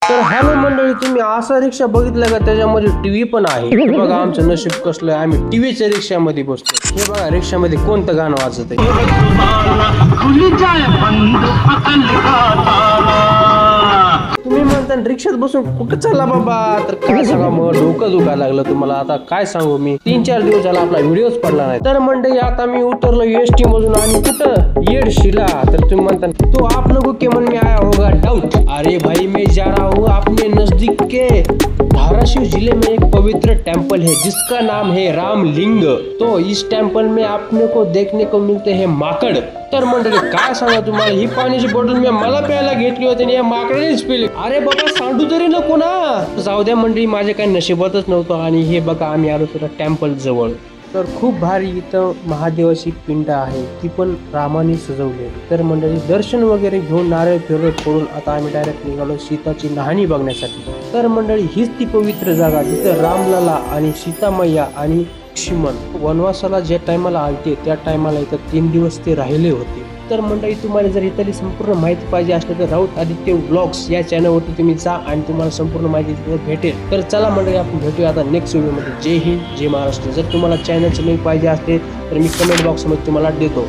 तर हॅलो मंडळी, तुम्ही असा रिक्षा बघितला का त्याच्यामध्ये टीव्ही पण आहे? हे बघा आमचं नशीब कसलं आहे, आम्ही टीव्हीच्या रिक्षामध्ये बसतो. हे बघा रिक्षामध्ये कोणतं गाणं वाजत आहे? तुम्ही म्हणता रिक्षात बसून कुठं चालला बाबा? तर काय सांगा मग, डोकं दुखायला लागलं तुम्हाला. आता काय सांगू मी, 3-4 दिवस झाला आपला व्हिडिओच पडला नाही. तर मंडळी आता मी उतरलो एसटी मधून आणि कुठं येडशीला. तर तुम्ही म्हणता तो आप लोगों के मन में आया होगा डाउट. अरे भाई मैं जा रहा हूँ अपने नजदीक के धाराशिव जिले में एक पवित्र टेम्पल है जिसका नाम है रामलिंग. तो इस टेम्पल में आपने को देखने को मिलते हैं माकड़. तर मंडळी काय सांगा तुम्हाला, ही पाण्याची बॉटल मी मला प्यायला घेतली होती आणि या माकडानेच पिली. अरे बाबा सांडू तरी नको ना. जाऊ द्या मंडळी, माझ्या काही नशिबातच नव्हतं. आणि हे बघा आम्ही आलो तुला टेम्पल जवळ. तर खूप भारी इथं महादेवाची पिंड आहे, ती पण रामाने सजवलेली. तर मंडळी दर्शन वगैरे घेऊन नारळ फिरत पडून आता आम्ही डायरेक्ट निघालो सीताची न्हाणी बघण्यासाठी. तर मंडळी हीच ती पवित्र जागा जिथं रामलला आणि सीतामय्या आणि लक्ष्मण वनवासाला ज्या टायमाला आलते त्या टायमाला इथं 3 दिवस ते राहिले होते. तर मंडळी तुम्हाला जर इथली संपूर्ण माहिती पाहिजे असलं तर राऊत आदित्य व्लॉग्स या चॅनलवरती तुम्ही जा आणि तुम्हाला संपूर्ण माहिती तिथे भेटेल. तर चला मंडळी आपण भेटूया आता नेक्स्ट व्हिडिओमध्ये. जय हिंद, जय महाराष्ट्र. जर तुम्हाला चॅनलचे लिंक पाहिजे असते तर मी कमेंट बॉक्समध्ये तुम्हाला देतो.